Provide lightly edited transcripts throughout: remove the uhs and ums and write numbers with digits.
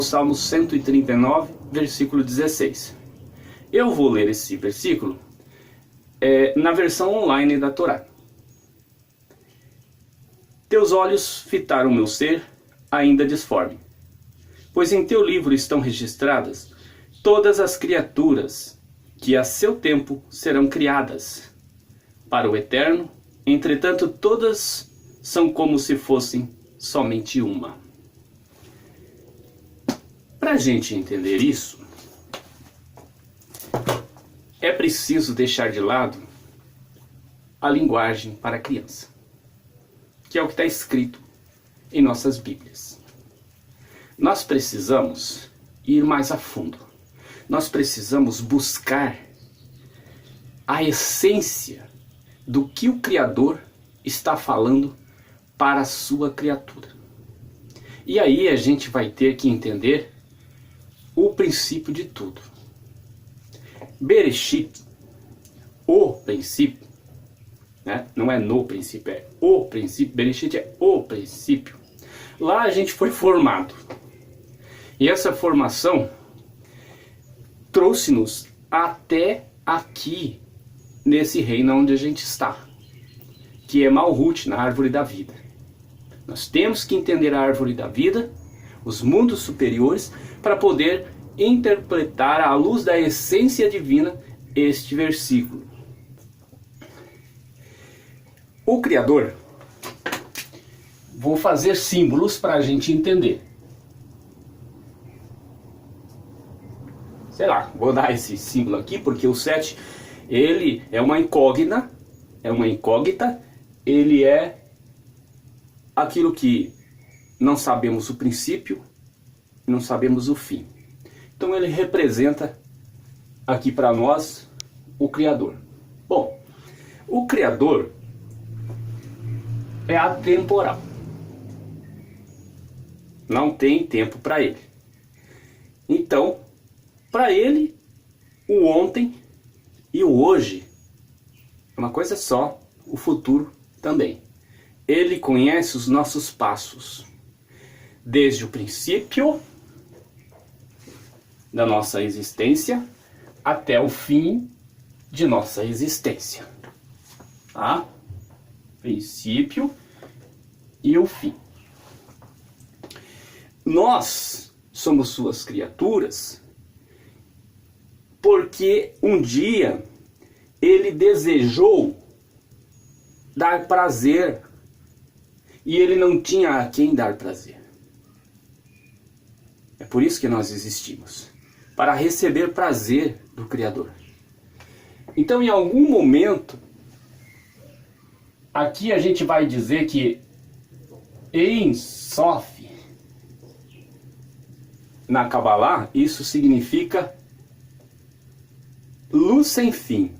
Salmo 139, versículo 16. Eu vou ler esse versículo na versão online da Torá. Teus olhos fitaram meu ser, ainda disforme, pois em teu livro estão registradas todas as criaturas que a seu tempo serão criadas para o eterno, entretanto todas são como se fossem somente uma. Para a gente entender isso, é preciso deixar de lado a linguagem para a criança, que é o que está escrito em nossas Bíblias. Nós precisamos ir mais a fundo. Nós precisamos buscar a essência do que o Criador está falando para a sua criatura. E aí a gente vai ter que entender o princípio de tudo. Bereshit, o princípio, né? Não é no princípio, é o princípio. Bereshit é o princípio. Lá a gente foi formado. E essa formação trouxe-nos até aqui, nesse reino onde a gente está, que é Malhut, na árvore da vida. Nós temos que entender a árvore da vida, os mundos superiores, para poder interpretar à luz da essência divina este versículo. O Criador, vou fazer símbolos para a gente entender. Sei lá, vou dar esse símbolo aqui porque o 7, ele é uma incógnita, ele é aquilo que não sabemos o princípio, não sabemos o fim. Então ele representa aqui para nós o Criador. Bom, o Criador é atemporal. Não tem tempo para ele. Então, para ele, o ontem e o hoje é uma coisa só, o futuro também. Ele conhece os nossos passos, desde o princípio da nossa existência até o fim de nossa existência. Tá? Princípio e o fim. Nós somos suas criaturas porque um dia ele desejou dar prazer e ele não tinha a quem dar prazer. É por isso que nós existimos, para receber prazer do Criador. Então, em algum momento, aqui a gente vai dizer que Ein Sof, na Kabbalah, isso significa luz sem fim,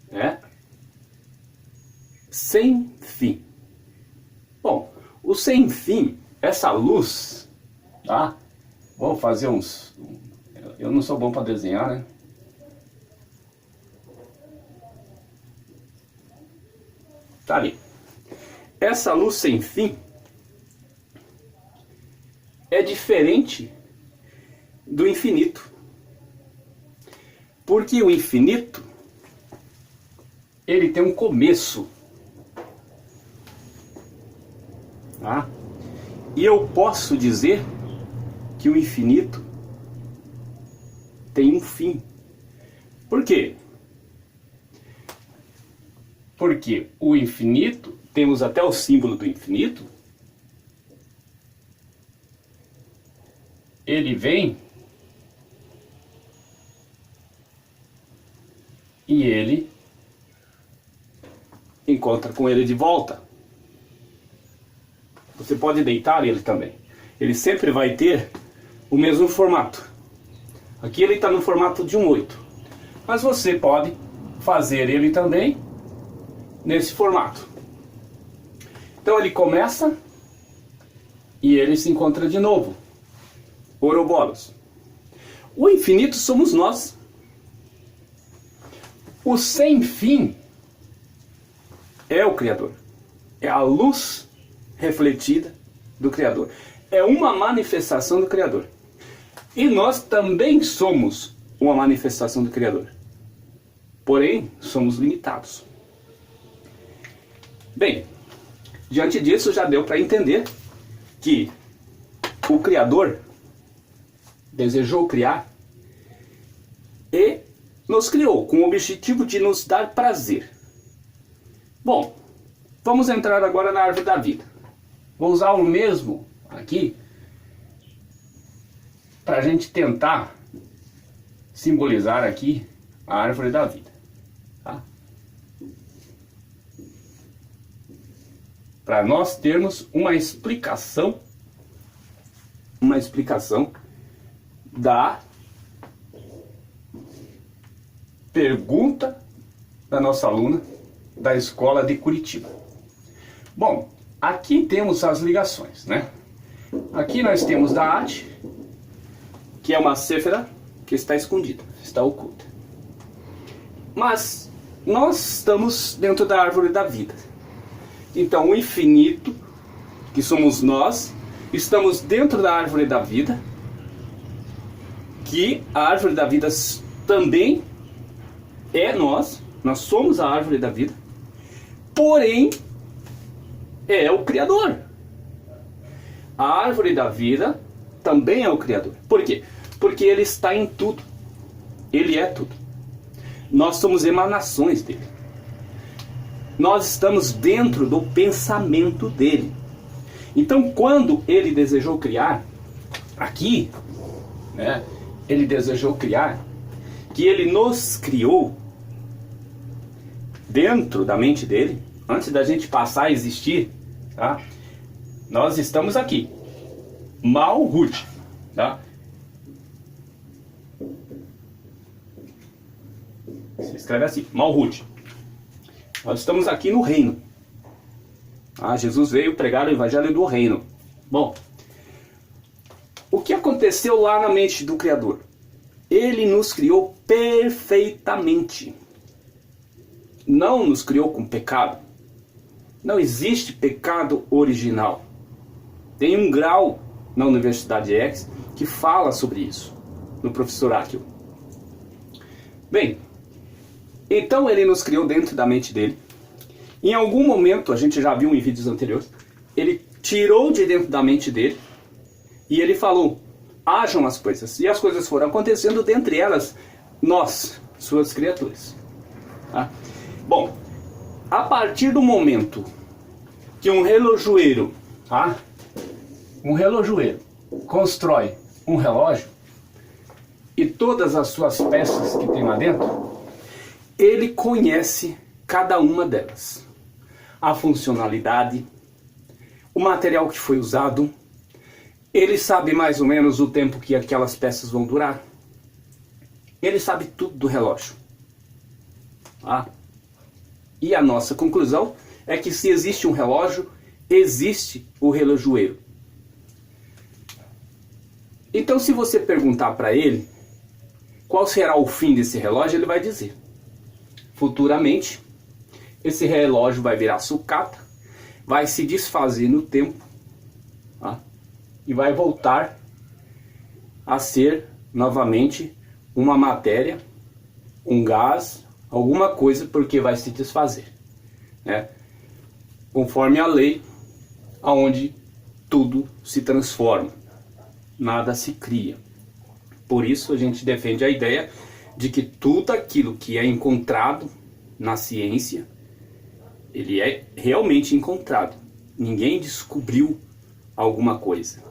né? Sem fim. Bom, o sem fim, essa luz, tá? Vou fazer uns... Eu não sou bom para desenhar, né? Tá ali. Essa luz sem fim é diferente do infinito. Porque o infinito, ele tem um começo. Tá? E eu posso dizer que o infinito tem um fim. Por quê? Porque o infinito, temos até o símbolo do infinito, ele vem e ele encontra com ele de volta. Você pode deitar ele também. Ele sempre vai ter o mesmo formato. Aqui ele está no formato de um 8. Mas você pode fazer ele também nesse formato. Então ele começa e ele se encontra de novo. Ouroboros. O infinito somos nós. O sem fim é o Criador. É a luz refletida do Criador. é uma manifestação do Criador. E nós também somos uma manifestação do Criador. Porém, somos limitados. Bem, diante disso já deu para entender que o Criador desejou criar e nos criou com o objetivo de nos dar prazer. Bom, vamos entrar agora na árvore da vida. Vou usar o mesmo aqui para a gente tentar simbolizar aqui a árvore da vida. Tá? Para nós termos uma explicação da pergunta da nossa aluna da escola de Curitiba. Bom, aqui temos as ligações, né? Aqui nós temos Da'at, que é uma Séfera que está escondida, está oculta. Mas nós estamos dentro da árvore da vida. Então o infinito, que somos nós, estamos dentro da árvore da vida, que a árvore da vida também é nós somos a árvore da vida, porém é o Criador. A árvore da vida também é o Criador. Por quê? Porque ele está em tudo. Ele é tudo. Nós somos emanações dele. Nós estamos dentro do pensamento dele. Então, quando ele desejou criar, aqui, né, ele desejou criar, que ele nos criou dentro da mente dele, antes da gente passar a existir, tá? Nós estamos aqui, Malhut, tá? Se escreve assim, Malhut. Nós estamos aqui no reino. Jesus veio pregar o evangelho do reino. Bom, o que aconteceu lá na mente do Criador? Ele nos criou perfeitamente. Não nos criou com pecado. Não existe pecado original. Tem um grau na Universidade X que fala sobre isso, no professor Akio. Bem, então ele nos criou dentro da mente dele. Em algum momento, a gente já viu em vídeos anteriores, ele tirou de dentro da mente dele e ele falou, hajam as coisas. E as coisas foram acontecendo, dentre elas, nós, suas criaturas. Tá? Bom, a partir do momento que um relojoeiro, tá? Um relojoeiro constrói um relógio e todas as suas peças que tem lá dentro, ele conhece cada uma delas. A funcionalidade, o material que foi usado, ele sabe mais ou menos o tempo que aquelas peças vão durar. Ele sabe tudo do relógio. Tá? E a nossa conclusão é que se existe um relógio, existe o relojoeiro. Então, se você perguntar para ele qual será o fim desse relógio, ele vai dizer: futuramente, esse relógio vai virar sucata, vai se desfazer no tempo, tá? E vai voltar a ser novamente uma matéria, um gás, alguma coisa, porque vai se desfazer, né? Conforme a lei, aonde tudo se transforma, nada se cria. Por isso a gente defende a ideia de que tudo aquilo que é encontrado na ciência, ele é realmente encontrado. Ninguém descobriu alguma coisa.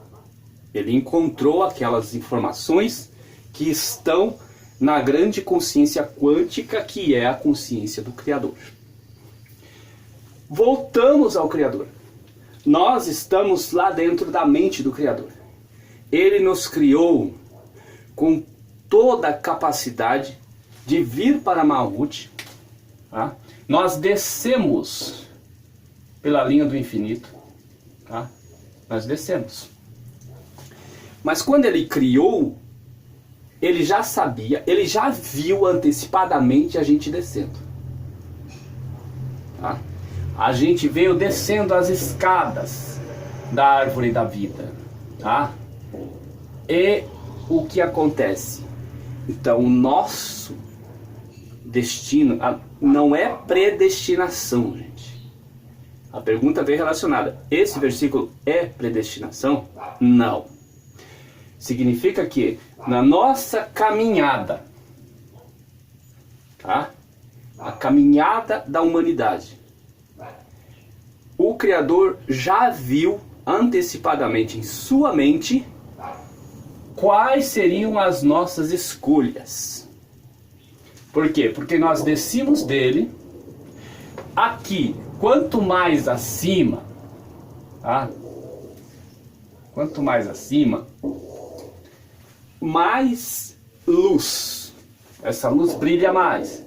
Ele encontrou aquelas informações que estão na grande consciência quântica, que é a consciência do Criador. Voltamos ao Criador. Nós estamos lá dentro da mente do Criador. Ele nos criou com toda a capacidade de vir para Malhut. Tá? Nós descemos pela linha do infinito. Tá? Nós descemos. Mas quando ele criou, ele já sabia, ele já viu antecipadamente a gente descendo. Tá? A gente veio descendo as escadas da árvore da vida. tá? E o que acontece? Então, o nosso destino não é predestinação, gente. A pergunta veio relacionada. Esse versículo é predestinação? Não. Significa que na nossa caminhada, tá? A caminhada da humanidade, o Criador já viu antecipadamente em sua mente quais seriam as nossas escolhas. Por quê? Porque nós descemos dele. Aqui, quanto mais acima, tá? Quanto mais acima, mais luz. Essa luz brilha mais.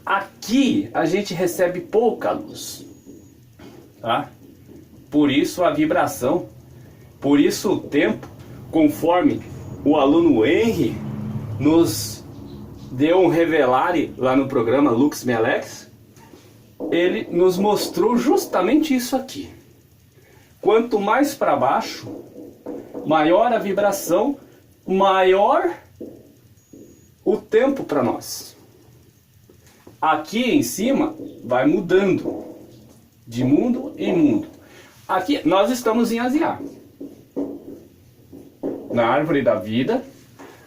Aqui a gente recebe pouca luz, tá? Por isso a vibração, por isso o tempo, conforme o aluno Henry nos deu um revelare lá no programa Lux Melex, ele nos mostrou justamente isso aqui. Quanto mais para baixo, maior a vibração, maior o tempo para nós. Aqui em cima vai mudando de mundo em mundo. Aqui nós estamos em Asiá, na árvore da vida,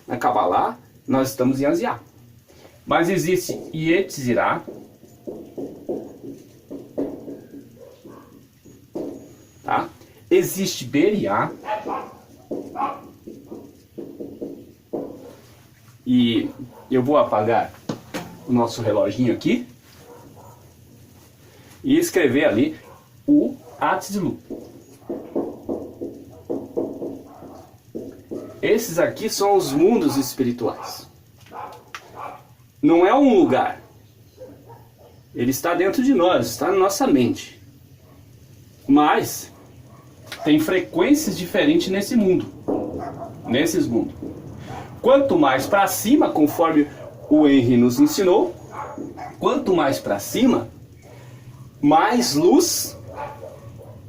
na Kabbalah, nós estamos em Asiá. Mas existe Yetzirah, tá? Existe Beriá, e eu vou apagar o nosso reloginho aqui e escrever ali o Atzlu. Esses aqui são os mundos espirituais. Não é um lugar. Ele está dentro de nós, está na nossa mente. Mas tem frequências diferentes nesse mundo. Nesses mundos. Quanto mais para cima, conforme o Henry nos ensinou, quanto mais para cima, mais luz,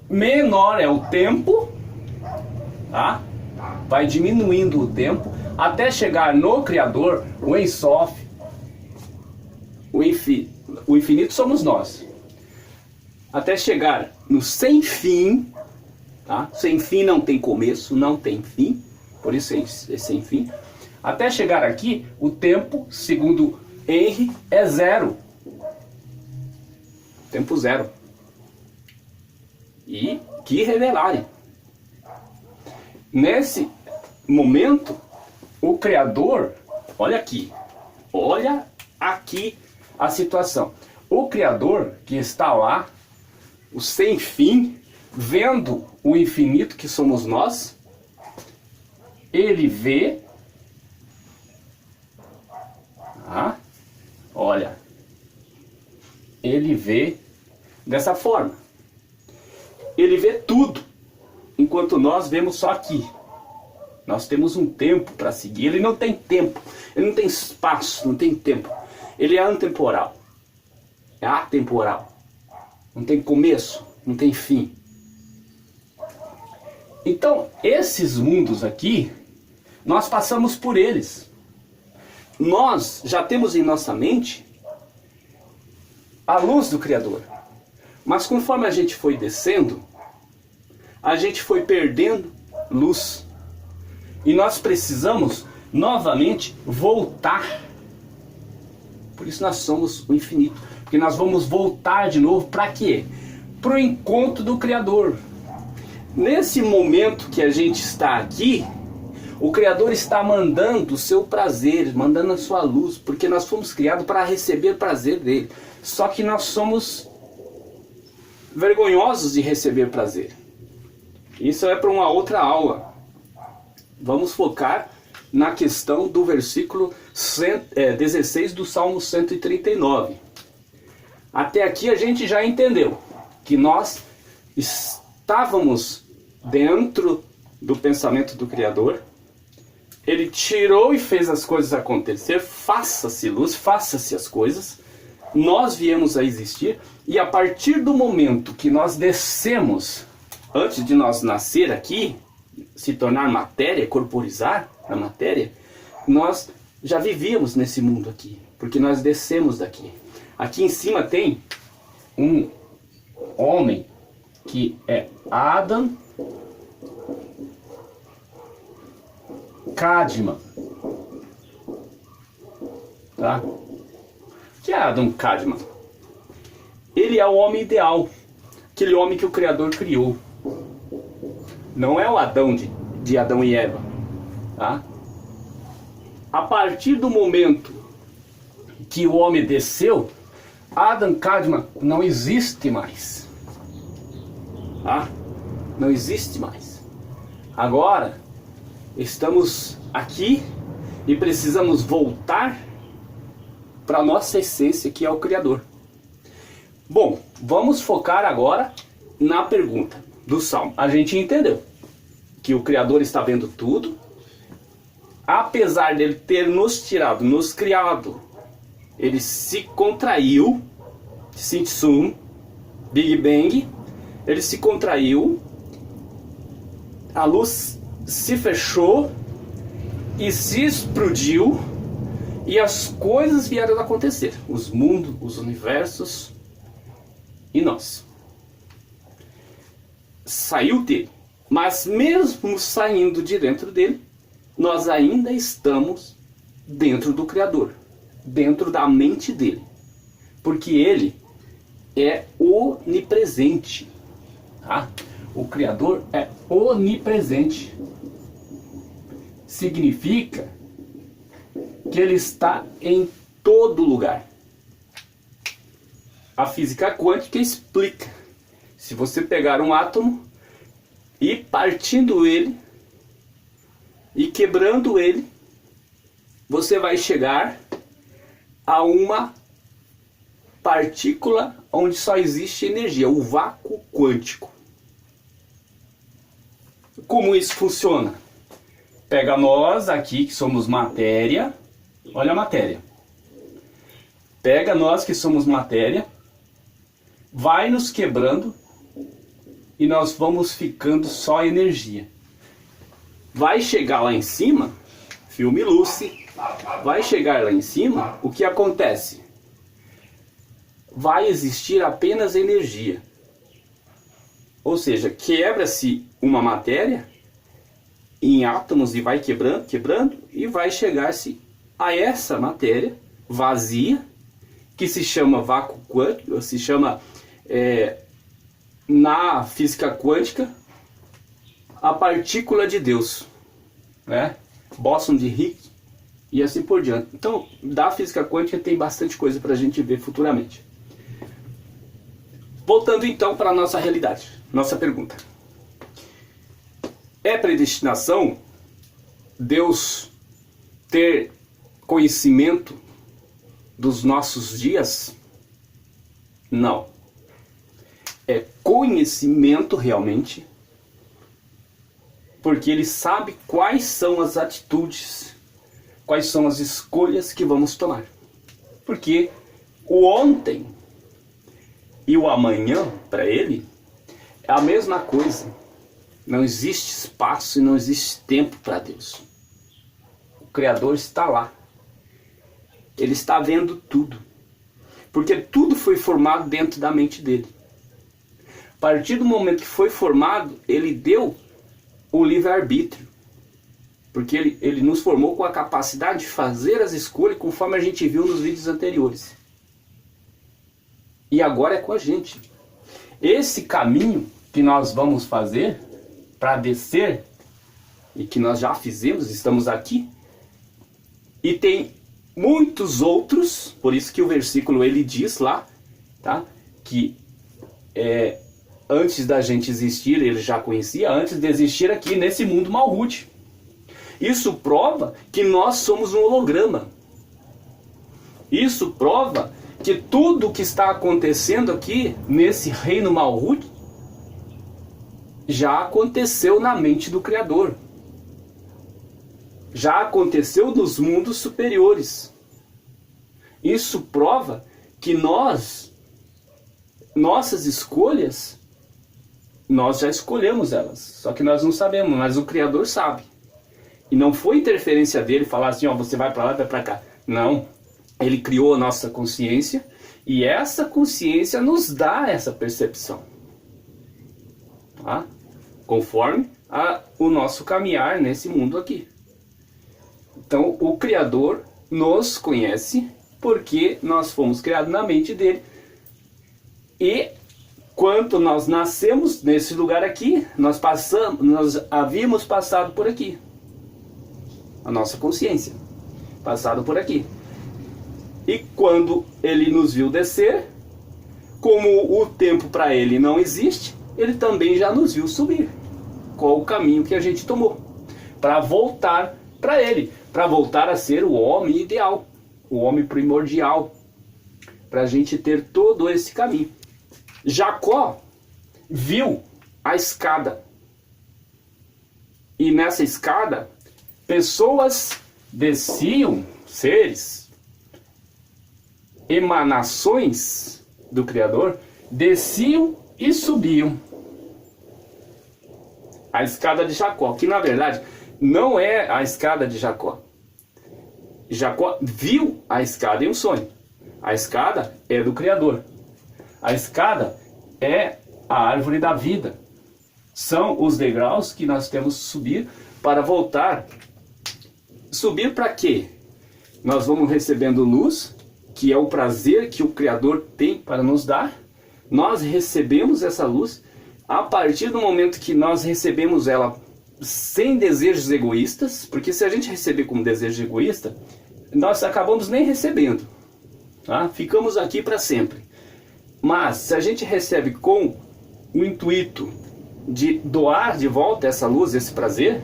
menor é o tempo, tá? Vai diminuindo o tempo até chegar no Criador, o Ein Sof, o infinito somos nós. Até chegar no sem fim, tá? Sem fim não tem começo, não tem fim, por isso é sem fim. Até chegar aqui, o tempo, segundo Henry, é zero. Tempo zero. E que revelarem. Nesse momento, o Criador, olha aqui a situação. O Criador que está lá, o sem fim, vendo o infinito que somos nós, ele vê, olha, ele vê dessa forma. Ele vê tudo, enquanto nós vemos só aqui. Nós temos um tempo para seguir. Ele não tem tempo, ele não tem espaço, não tem tempo. Ele é antemporal, é atemporal. Não tem começo, não tem fim. Então, esses mundos aqui, nós passamos por eles. Nós já temos em nossa mente a luz do Criador. Mas conforme a gente foi descendo, a gente foi perdendo luz. E nós precisamos novamente voltar. Por isso nós somos o infinito. Porque nós vamos voltar de novo para quê? Para o encontro do Criador. Nesse momento que a gente está aqui, o Criador está mandando o seu prazer, mandando a sua luz, porque nós fomos criados para receber prazer dele. Só que nós somos vergonhosos de receber prazer. Isso é para uma outra aula. Vamos focar na questão do versículo 16 do Salmo 139. Até aqui a gente já entendeu que nós estávamos dentro do pensamento do Criador. Ele tirou e fez as coisas acontecer. Faça-se luz, faça-se as coisas. Nós viemos a existir. E a partir do momento que nós descemos, antes de nós nascer aqui, se tornar matéria, corporizar a matéria, nós já vivíamos nesse mundo aqui, porque nós descemos daqui. Aqui em cima tem um homem que é Adam Kadmon, tá? Que é Adam Kadmon? Ele é o homem ideal, aquele homem que o Criador criou. Não é o Adão de Adão e Eva, tá? A partir do momento que o homem desceu, Adam Kadmon não existe mais, tá? Não existe mais. Agora estamos aqui e precisamos voltar para a nossa essência, que é o Criador. Bom, vamos focar agora na pergunta do Salmo. A gente entendeu que o Criador está vendo tudo, apesar dele ter nos tirado, nos criado, ele se contraiu, Tsum, Big Bang, ele se contraiu, a luz se fechou e se explodiu, e as coisas vieram a acontecer, os mundos, os universos e nós. Saiu dele, mas mesmo saindo de dentro dele, nós ainda estamos dentro do Criador, dentro da mente dele, porque ele é onipresente, tá? O Criador é onipresente. Significa que ele está em todo lugar. A física quântica explica. Se você pegar um átomo e partindo ele e quebrando ele, você vai chegar a uma partícula onde só existe energia, o vácuo quântico. Como isso funciona? Pega nós aqui que somos matéria, olha a matéria. Pega nós que somos matéria, vai nos quebrando e nós vamos ficando só energia. Vai chegar lá em cima, filme Lucy, vai chegar lá em cima, o que acontece? Vai existir apenas energia. Ou seja, quebra-se uma matéria em átomos e vai quebrando e vai chegar-se a essa matéria vazia, que se chama vácuo quântico, se chama na física quântica a partícula de Deus, né? Bóson de Higgs e assim por diante. Então, da física quântica tem bastante coisa para a gente ver futuramente. Voltando então para a nossa realidade, nossa pergunta. É predestinação Deus ter conhecimento dos nossos dias? Não. É conhecimento realmente, porque Ele sabe quais são as atitudes, quais são as escolhas que vamos tomar. Porque o ontem e o amanhã, para Ele, é a mesma coisa. Não existe espaço e não existe tempo para Deus. O Criador está lá. Ele está vendo tudo. Porque tudo foi formado dentro da mente dele. A partir do momento que foi formado, ele deu o livre-arbítrio. Porque ele nos formou com a capacidade de fazer as escolhas conforme a gente viu nos vídeos anteriores. E agora é com a gente. Esse caminho que nós vamos fazer para descer, e que nós já fizemos, estamos aqui, e tem muitos outros, por isso que o versículo ele diz lá, tá? Que antes da gente existir, ele já conhecia, antes de existir aqui nesse mundo malrude. Isso prova que nós somos um holograma. Isso prova que tudo que está acontecendo aqui nesse reino malrude já aconteceu na mente do Criador. Já aconteceu nos mundos superiores. Isso prova que nossas escolhas nós já escolhemos elas, só que nós não sabemos, mas o Criador sabe. E não foi interferência dele falar assim, ó, você vai para lá, vai para cá. Não, ele criou a nossa consciência e essa consciência nos dá essa percepção, tá? Conforme o nosso caminhar nesse mundo aqui. Então o Criador nos conhece porque nós fomos criados na mente dele. E quando nós nascemos nesse lugar aqui, nós havíamos passado por aqui. A nossa consciência, passado por aqui. E quando ele nos viu descer, como o tempo para ele não existe, ele também já nos viu subir. Qual o caminho que a gente tomou? Para voltar para ele, para voltar a ser o homem ideal, o homem primordial, para a gente ter todo esse caminho. Jacó viu a escada, e nessa escada pessoas desciam, seres, emanações do Criador, desciam e subiam a escada de Jacó, que na verdade não é a escada de Jacó. Jacó viu a escada em um sonho. A escada é do Criador. A escada é a árvore da vida. São os degraus que nós temos que subir para voltar. Subir para quê? Nós vamos recebendo luz, que é o prazer que o Criador tem para nos dar. Nós recebemos essa luz. A partir do momento que nós recebemos ela sem desejos egoístas, porque se a gente receber como desejo egoísta, nós acabamos nem recebendo, tá? Ficamos aqui para sempre. Mas se a gente recebe com o intuito de doar de volta essa luz, esse prazer,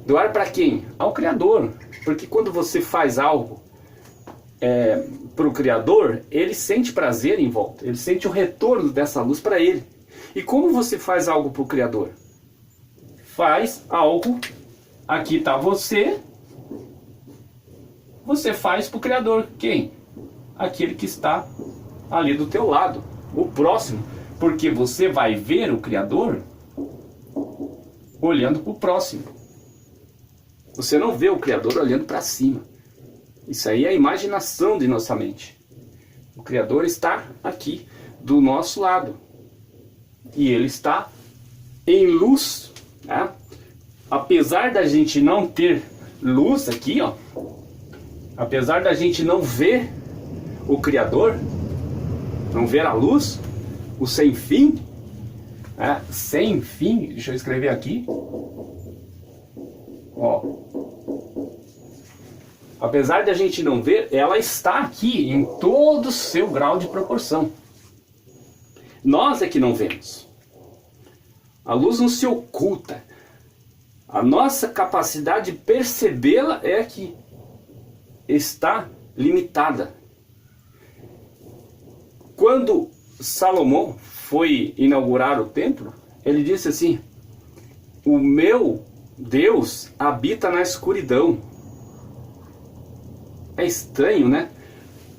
doar para quem? Ao Criador. Porque quando você faz algo para o Criador, ele sente prazer em volta, ele sente o retorno dessa luz para ele. E como você faz algo para o Criador? Faz algo, aqui está você faz para o Criador. Quem? Aquele que está ali do teu lado, o próximo, porque você vai ver o Criador olhando para o próximo. Você não vê o Criador olhando para cima. Isso aí é a imaginação de nossa mente. O Criador está aqui, do nosso lado. E ele está em luz, né? Apesar da gente não ter luz aqui, ó, apesar da gente não ver o Criador, não ver a luz, o sem fim, né? Sem fim, deixa eu escrever aqui, ó. Apesar de a gente não ver, ela está aqui em todo o seu grau de proporção. Nós é que não vemos. A luz não se oculta. A nossa capacidade de percebê-la é que está limitada. Quando Salomão foi inaugurar o templo, ele disse assim: o meu Deus habita na escuridão. É estranho, né?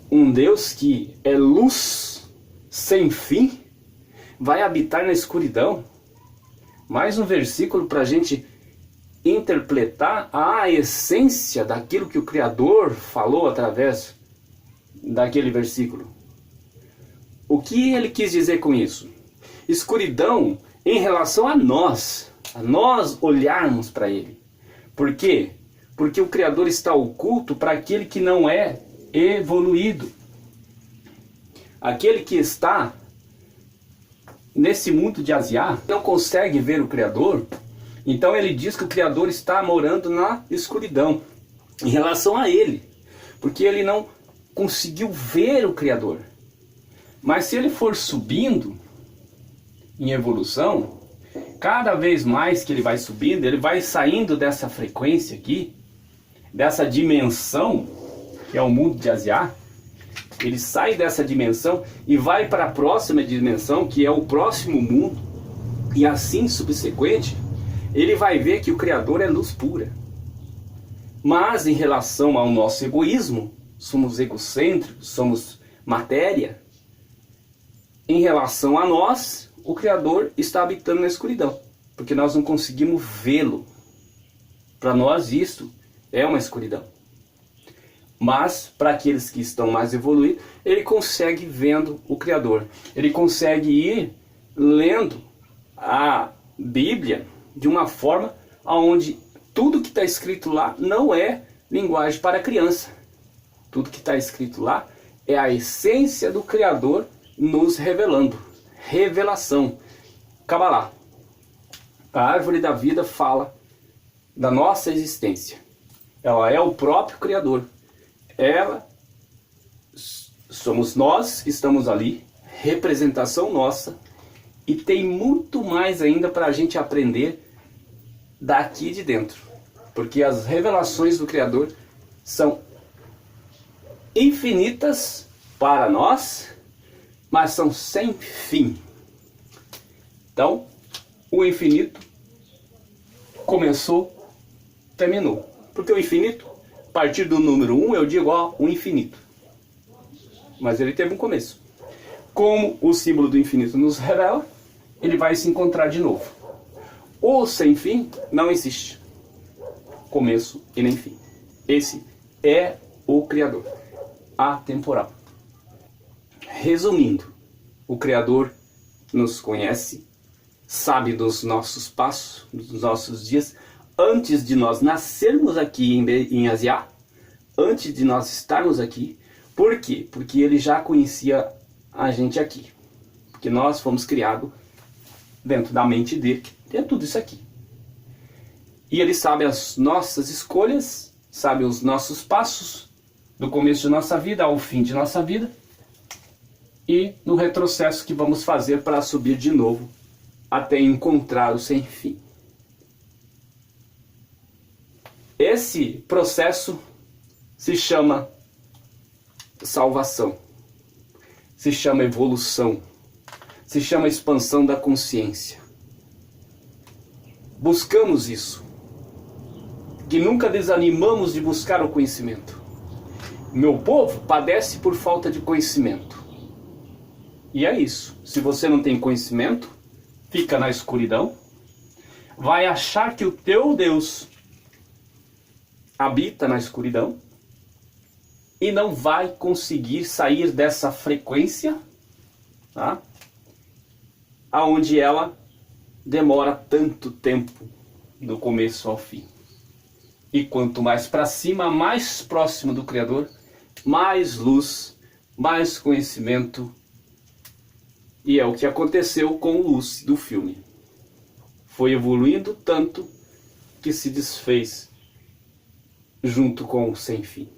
Um Deus que é luz sem fim vai habitar na escuridão. Mais um versículo para a gente interpretar a essência daquilo que o Criador falou através daquele versículo. O que ele quis dizer com isso? Escuridão em relação a nós olharmos para ele. Por quê? Porque o Criador está oculto para aquele que não é evoluído. Aquele que está nesse mundo de Asiá não consegue ver o Criador. Então ele diz que o Criador está morando na escuridão em relação a ele, porque ele não conseguiu ver o Criador. Mas se ele for subindo em evolução, cada vez mais que ele vai subindo, ele vai saindo dessa frequência aqui, dessa dimensão que é o mundo de Asiá. Ele sai dessa dimensão e vai para a próxima dimensão, que é o próximo mundo, e assim subsequente, ele vai ver que o Criador é luz pura. Mas em relação ao nosso egoísmo, somos egocêntricos, somos matéria. Em relação a nós, o Criador está habitando na escuridão, porque nós não conseguimos vê-lo. Para nós isto é uma escuridão. Mas para aqueles que estão mais evoluídos, ele consegue vendo o Criador. Ele consegue ir lendo a Bíblia de uma forma onde tudo que está escrito lá não é linguagem para criança. Tudo que está escrito lá é a essência do Criador nos revelando. Revelação. Cabalá. A árvore da vida fala da nossa existência. Ela é o próprio Criador. Ela somos nós que estamos ali, representação nossa, e tem muito mais ainda para a gente aprender daqui de dentro, porque as revelações do Criador são infinitas para nós, mas são sem fim. Então, o infinito começou, terminou. Porque o infinito, a partir do número 1, eu digo, ó, o infinito. Mas ele teve um começo. Como o símbolo do infinito nos revela, ele vai se encontrar de novo. O sem fim não existe. Começo e nem fim. Esse é o Criador. Atemporal. Resumindo, o Criador nos conhece, sabe dos nossos passos, dos nossos dias, antes de nós nascermos aqui em Asiá, antes de nós estarmos aqui. Por quê? Porque ele já conhecia a gente aqui. Porque nós fomos criados dentro da mente dele, tem tudo isso aqui. E ele sabe as nossas escolhas, sabe os nossos passos, do começo de nossa vida ao fim de nossa vida, e no retrocesso que vamos fazer para subir de novo até encontrar o sem fim. Esse processo se chama salvação, se chama evolução, se chama expansão da consciência. Buscamos isso, que nunca desanimamos de buscar o conhecimento. Meu povo padece por falta de conhecimento. E é isso. Se você não tem conhecimento, fica na escuridão, vai achar que o teu Deus habita na escuridão e não vai conseguir sair dessa frequência, tá? Aonde ela demora tanto tempo do começo ao fim. E quanto mais para cima, mais próximo do Criador, mais luz, mais conhecimento. E é o que aconteceu com o Lucy do filme. Foi evoluindo tanto que se desfez junto com o sem fim.